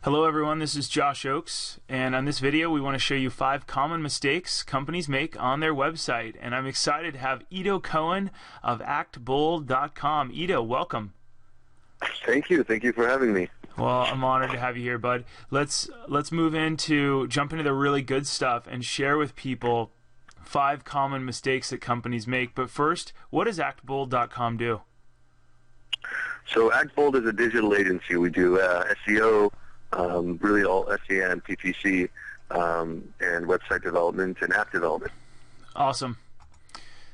Hello everyone, this is Josh Oakes, and on this video we want to show you 5 common mistakes companies make on their website. And I'm excited to have Cohen of actbold.com. Ido, welcome. Thank you for having me. Well, I'm honored to have you here, bud. Let's jump into the really good stuff and share with people 5 common mistakes that companies make. But first, what does actbold.com do? So ActBold is a digital agency. We do SEO, really all SEM, PPC, and website development and app development. Awesome.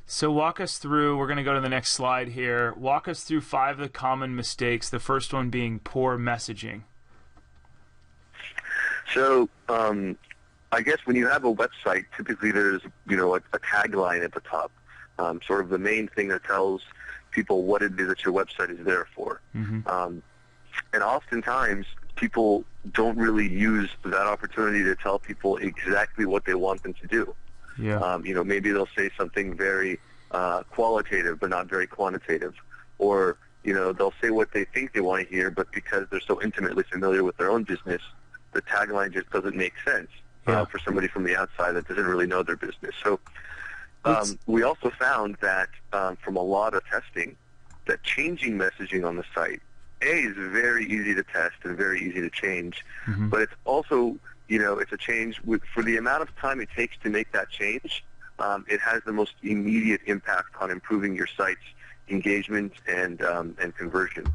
So walk us through, we're going to go to the next slide here. Walk us through 5 of the common mistakes, the first one being poor messaging. So I guess when you have a website, typically there's a tagline at the top, sort of the main thing that tells people what it is that your website is there for. Mm-hmm. And oftentimes people don't really use that opportunity to tell people exactly what they want them to do. Yeah. Maybe they'll say something very qualitative but not very quantitative, or they'll say what they think they want to hear, but because they're so intimately familiar with their own business, the tagline just doesn't make sense for somebody from the outside that doesn't really know their business. So we also found that from a lot of testing that changing messaging on the site, is very easy to test and very easy to change, mm-hmm. but it's also, it's a change for the amount of time it takes to make that change. It has the most immediate impact on improving your site's engagement and conversion.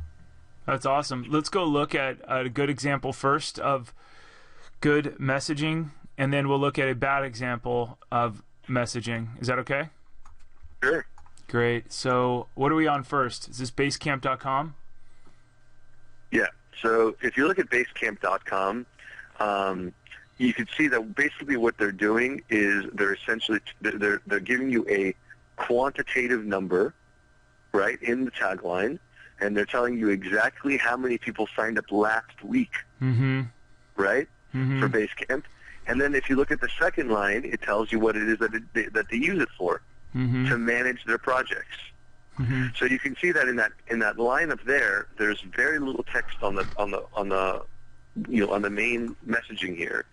That's awesome. Let's go look at a good example first of good messaging, and then we'll look at a bad example of messaging. Is that okay? Sure. Great. So what are we on first? Is this basecamp.com? Yeah. So if you look at basecamp.com, you can see that basically what they're doing is they're essentially they're giving you a quantitative number, right, in the tagline, and they're telling you exactly how many people signed up last week, mm-hmm. right, mm-hmm. for Basecamp. And then if you look at the second line, it tells you what it is that they use it for, mm-hmm. to manage their projects. Mm-hmm. So you can see that in that line up there, there's very little text on the main messaging here,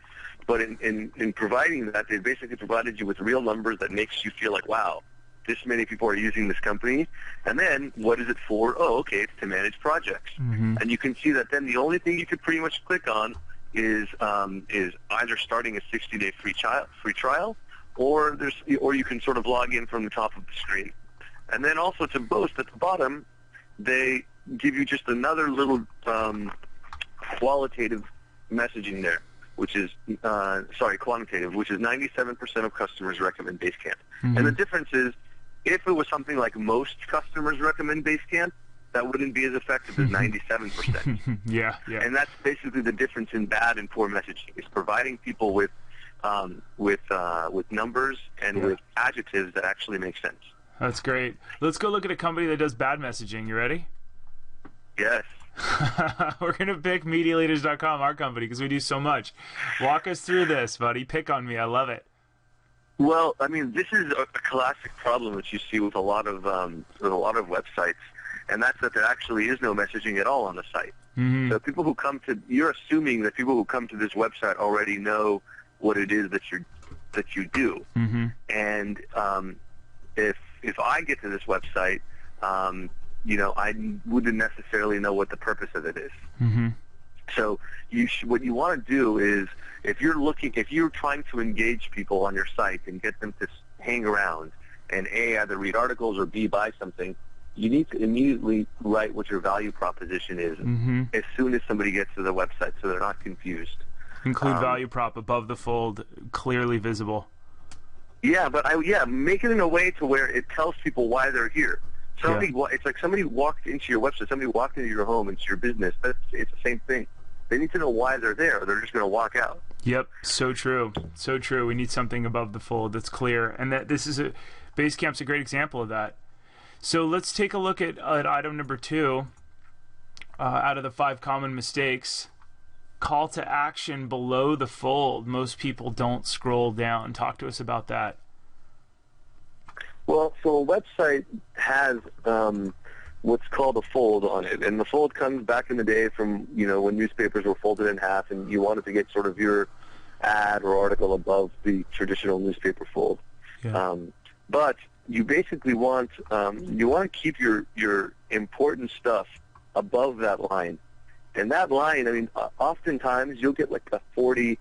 but in providing that, they basically provided you with real numbers that makes you feel like, wow, this many people are using this company. And then what is it for? Oh, okay, it's to manage projects. Mm-hmm. And you can see that then the only thing you could pretty much click on is either starting a 60-day free trial, or you can sort of log in from the top of the screen. And then also to boast at the bottom, they give you just another little qualitative messaging there, which is quantitative, which is 97% of customers recommend Basecamp. Mm-hmm. And the difference is, if it was something like most customers recommend Basecamp, that wouldn't be as effective as 97%. Yeah. And that's basically the difference in bad and poor messaging, is providing people with numbers and with adjectives that actually make sense. That's great. Let's go look at a company that does bad messaging. You ready? Yes. We're going to pick MediaLeaders.com, our company, because we do so much. Walk us through this, buddy. Pick on me. I love it. Well, I mean, this is a classic problem that you see with a lot of websites, and that's that there actually is no messaging at all on the site. Mm-hmm. So you're assuming that people who come to this website already know what it is that you do. Mm-hmm. And if I get to this website, I wouldn't necessarily know what the purpose of it is. Mm-hmm. So what you want to do is, if you're trying to engage people on your site and get them to hang around and A, either read articles or B, buy something, you need to immediately write what your value proposition is, mm-hmm. as soon as somebody gets to the website, so they're not confused. Include value prop above the fold, clearly visible. Yeah, but make it in a way to where it tells people why they're here. It's like somebody walked into your website, somebody walked into your home, into your business. It's the same thing. They need to know why they're there, or they're just going to walk out. Yep, so true. So true. We need something above the fold that's clear. And Basecamp's a great example of that. So let's take a look at item number 2 out of the 5 common mistakes. Call to action below the fold. Most people don't scroll down. Talk to us about that. Well, so a website has what's called a fold on it. And the fold comes back in the day from, when newspapers were folded in half and you wanted to get sort of your ad or article above the traditional newspaper fold. Yeah. But you basically want to keep your important stuff above that line. And that line, I mean, oftentimes you'll get like a 30,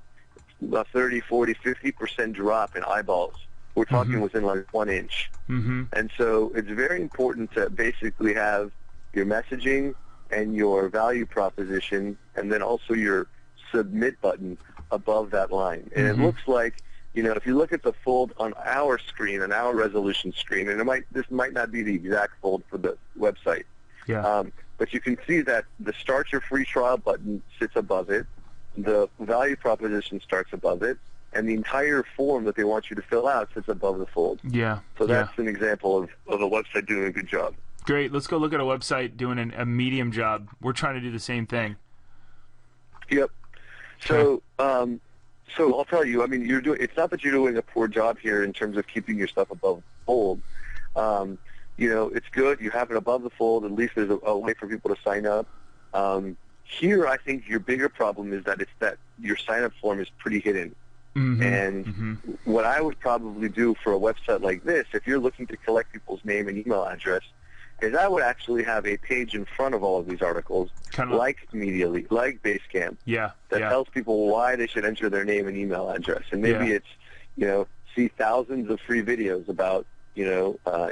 40, 50% drop in eyeballs. We're talking within like 1 inch. And so it's very important to basically have your messaging and your value proposition and then also your submit button above that line. And it looks like, if you look at the fold on our screen, on our resolution screen, and this might not be the exact fold for the website, but you can see that the Start Your Free Trial button sits above it, the value proposition starts above it, and the entire form that they want you to fill out sits above the fold. Yeah. So that's an example of a website doing a good job. Great. Let's go look at a website doing a medium job. We're trying to do the same thing. Yep. So, so I'll tell you, I mean, it's not that you're doing a poor job here in terms of keeping your stuff above the fold. It's good. You have it above the fold. At least there's a way for people to sign up. Here, I think your bigger problem is that your sign-up form is pretty hidden. And what I would probably do for a website like this, if you're looking to collect people's name and email address, is I would actually have a page in front of all of these articles, like Medially, like Basecamp, that tells people why they should enter their name and email address. And maybe it's, see thousands of free videos about,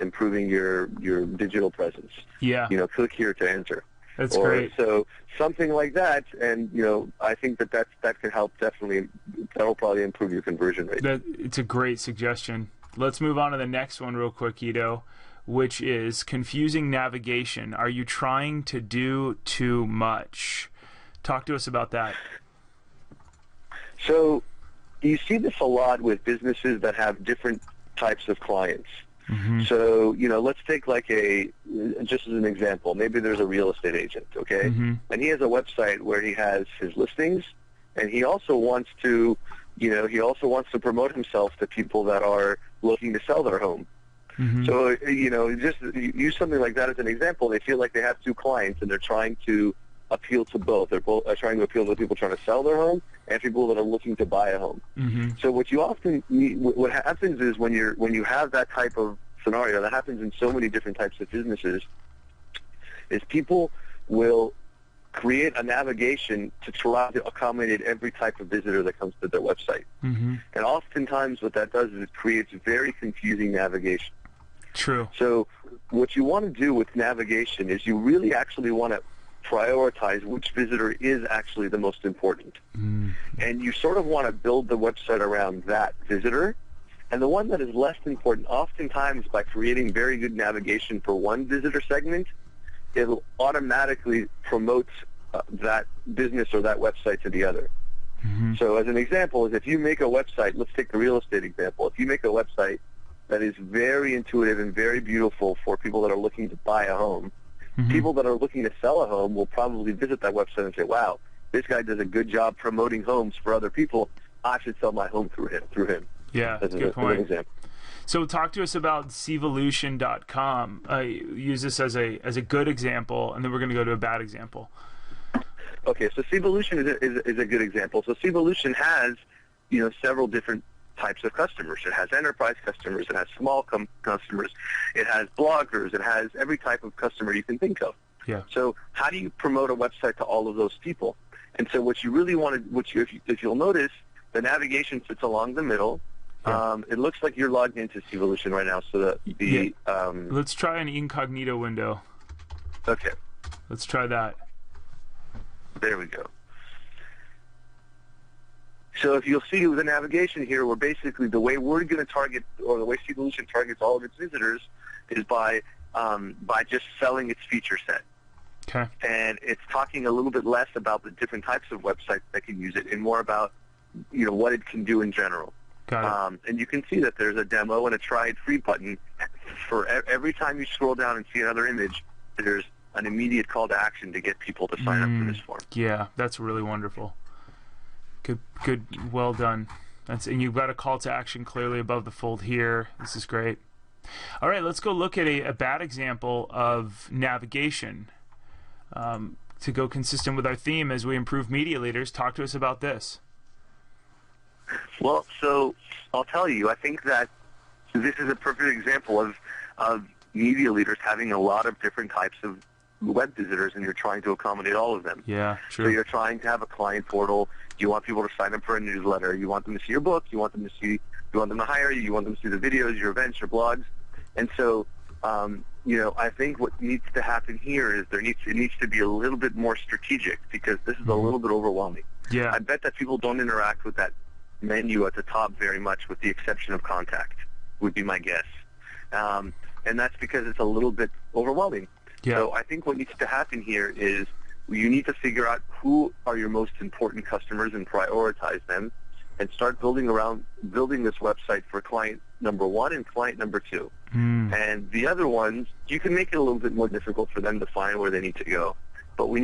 improving your digital presence. Click here to enter. That's great. So something like that, and I think that can help definitely. That'll probably improve your conversion rate. It's a great suggestion. Let's move on to the next one real quick, Ido, which is confusing navigation. Are you trying to do too much? Talk to us about that. So you see this a lot with businesses that have different types of clients. So, let's take just as an example, maybe there's a real estate agent, okay? And he has a website where he has his listings, and he also wants to, promote himself to people that are looking to sell their home. So, just use something like that as an example. They feel like they have two clients, and they're trying to appeal to both. They're both trying to appeal to people trying to sell their home and people that are looking to buy a home. So what you often what happens is when you have that type of scenario, that happens in so many different types of businesses, is people will create a navigation to try to accommodate every type of visitor that comes to their website. And oftentimes what that does is it creates very confusing navigation. True. So what you want to do with navigation is you really actually want to prioritize which visitor is actually the most important. And you sort of want to build the website around that visitor. And the one that is less important, oftentimes by creating very good navigation for one visitor segment, it'll automatically promote that business or that website to the other. So as an example, is if you make a website, let's take the real estate example. If you make a website that is very intuitive and very beautiful for people that are looking to buy a home, people that are looking to sell a home will probably visit that website and say, wow, this guy does a good job promoting homes for other people. I should sell my home through him. Yeah, that's a good point. So talk to us about Cvolution.com. Use this as a good example, and then we're going to go to a bad example. Okay, so Cvolution is a good example. So Cvolution has, several different types of customers. It has enterprise customers. It has small customers. It has bloggers. It has every type of customer you can think of. Yeah. So how do you promote a website to all of those people? And so what you really want to, if you'll notice, the navigation sits along the middle. Yeah. It looks like you're logged into Cvolution right now. So let's try an incognito window. Okay. Let's try that. There we go. So if you'll see with the navigation here, we're basically the way we're going to target, or the way Cvolution targets all of its visitors, is by just selling its feature set. Okay. And it's talking a little bit less about the different types of websites that can use it, and more about what it can do in general. Got it. And you can see that there's a demo and a try it free button. For every time you scroll down and see another image, there's an immediate call to action to get people to sign up for this form. Yeah, that's really wonderful. Good, well done. And you've got a call to action clearly above the fold here. This is great. All right, let's go look at a bad example of navigation. To go consistent with our theme as we improve media leaders, talk to us about this. Well, so I'll tell you, I think that this is a perfect example of media leaders having a lot of different types of web visitors, and you're trying to accommodate all of them. Yeah, So true. you're trying to have a client portal. You want people to sign up for a newsletter. You want them to see your book. You want them to hire you. You want them to see the videos, your events, your blogs. And so, I think what needs to happen here is it needs to be a little bit more strategic, because this is a little bit overwhelming. Yeah. I bet that people don't interact with that menu at the top very much, with the exception of contact, would be my guess. And that's because it's a little bit overwhelming. Yeah. So I think what needs to happen here is you need to figure out who are your most important customers and prioritize them, and start building this website for client number 1 and client number 2. And the other ones, you can make it a little bit more difficult for them to find where they need to go. But it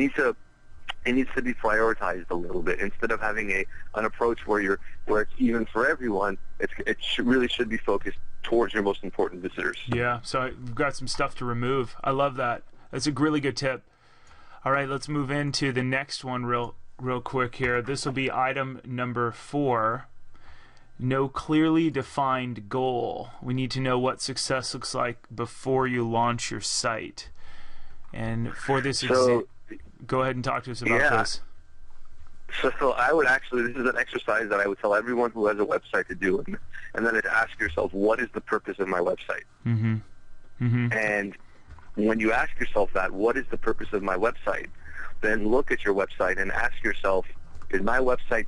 needs to be prioritized a little bit, instead of having an approach where it's even for everyone. Really should be focused towards your most important visitors. Yeah, so we've got some stuff to remove. I love that. That's a really good tip. All right, let's move into the next one real quick here. This will be item number 4. No clearly defined goal. We need to know what success looks like before you launch your site. And for this, go ahead and talk to us about this. So I would this is an exercise that I would tell everyone who has a website to do, and then ask yourself, what is the purpose of my website? Mm-hmm. Mm-hmm. And when you ask yourself that, what is the purpose of my website, then look at your website and ask yourself, is my website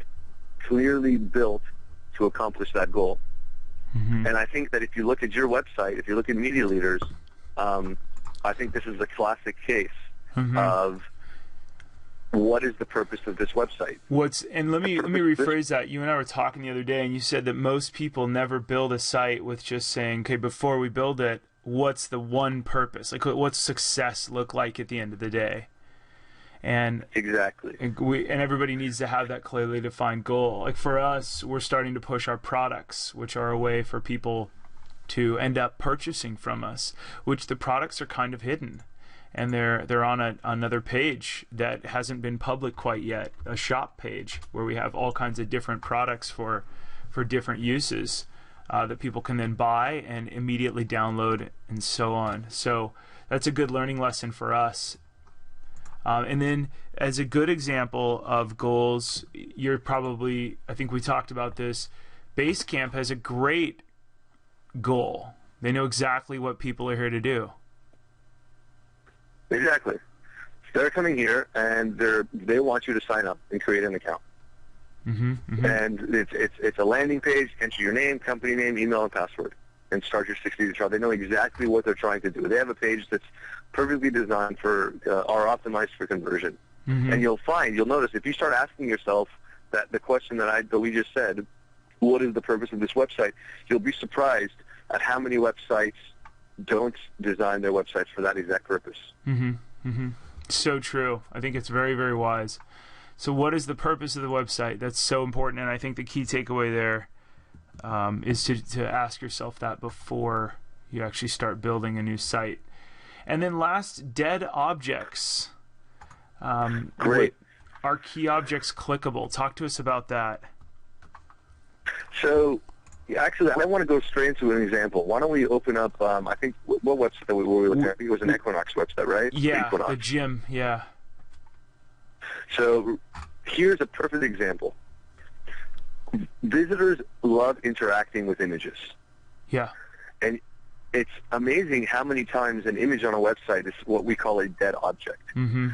clearly built to accomplish that goal? Mm-hmm. And I think that if you look at your website, if you look at media leaders, I think this is a classic case of what is the purpose of this website. And let me rephrase that. You and I were talking the other day, and you said that most people never build a site with just saying, okay, before we build it, what's the one purpose? Like, what's success look like at the end of the day? And exactly. And everybody needs to have that clearly defined goal. Like for us, we're starting to push our products, which are a way for people to end up purchasing from us, which the products are kind of hidden. And they're on another page that hasn't been public quite yet, a shop page where we have all kinds of different products for different uses that people can then buy and immediately download and so on. So that's a good learning lesson for us. And then as a good example of goals, I think we talked about this, Basecamp has a great goal. They know exactly what people are here to do. Exactly. They're coming here, and they want you to sign up and create an account. Mm-hmm, mm-hmm. And it's a landing page. Enter your name, company name, email, and password, and start your 60-day trial. They know exactly what they're trying to do. They have a page that's perfectly designed or optimized for conversion. Mm-hmm. And you'll notice if you start asking yourself the question that we just said, what is the purpose of this website? You'll be surprised at how many websites don't design their websites for that exact purpose. Mm-hmm. Mm-hmm. So true. I think it's very, very wise. So what is the purpose of the website? That's so important, and I think the key takeaway there is to ask yourself that before you actually start building a new site. And then last, dead objects. Great. Are key objects clickable? Talk to us about that. So, actually, I want to go straight into an example. Why don't we open up, I think, what website were we looking at? I think it was an Equinox website, right? Yeah, Equinox. the gym, yeah. So, here's a perfect example. Visitors love interacting with images. Yeah. And it's amazing how many times an image on a website is what we call a dead object,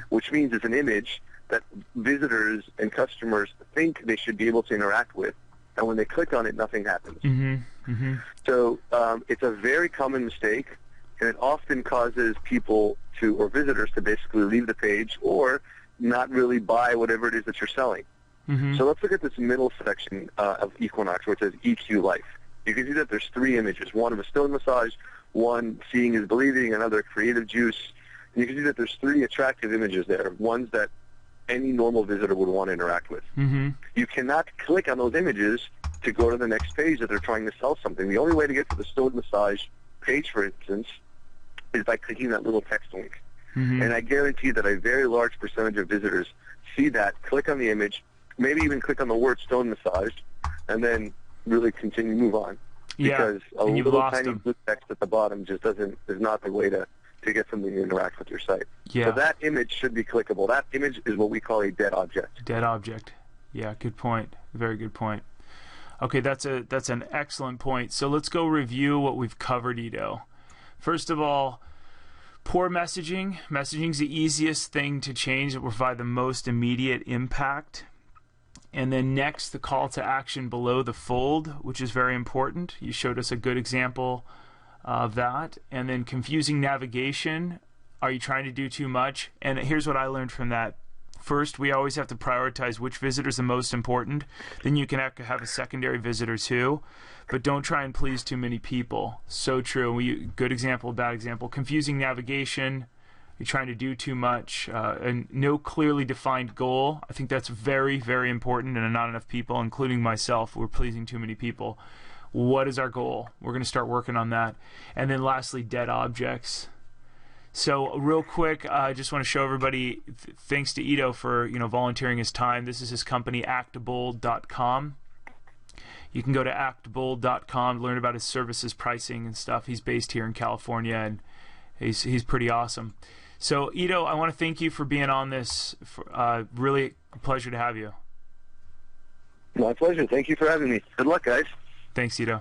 which means it's an image that visitors and customers think they should be able to interact with, and when they click on it, nothing happens. So it's a very common mistake, and it often causes people or visitors to basically leave the page or not really buy whatever it is that you're selling. So let's look at this middle section of Equinox where it says EQ Life. You can see that there's 3 images, one of a stone massage, one seeing is believing, another creative juice. And you can see that there's 3 attractive images there, ones that any normal visitor would want to interact with. You cannot click on those images to go to the next page that they're trying to sell something. The only way to get to the stone massage page, for instance, is by clicking that little text link. Mm-hmm. And I guarantee that a very large percentage of visitors see that, click on the image, maybe even click on the word stone massaged, and then really continue move on. Yeah, Because a and you've little lost tiny them. blue text at the bottom just is not the way to get somebody to interact with your site. Yeah. So that image should be clickable. That image is what we call a dead object. Dead object. Yeah, good point. Very good point. Okay, that's an excellent point. So let's go review what we've covered, Ito. First of all, poor messaging. Messaging's the easiest thing to change that will provide the most immediate impact. And then next, the call to action below the fold, which is very important. You showed us a good example of that. And then confusing navigation. Are you trying to do too much? And here's what I learned from that. First, we always have to prioritize which visitor is the most important. Then you can have a secondary visitor too. But don't try and please too many people. So true. Good example, bad example. Confusing navigation. You're trying to do too much. And no clearly defined goal. I think that's very, very important. And not enough people, including myself, we're pleasing too many people. What is our goal? We're going to start working on that. And then lastly, dead objects. So real quick, I just want to show everybody, thanks to Ito for volunteering his time. This is his company, actbold.com. You can go to actbold.com to learn about his services, pricing, and stuff. He's based here in California, and he's pretty awesome. So Ito, I want to thank you for being on this. Really a pleasure to have you. My pleasure. Thank you for having me. Good luck, guys. Thanks, Ito.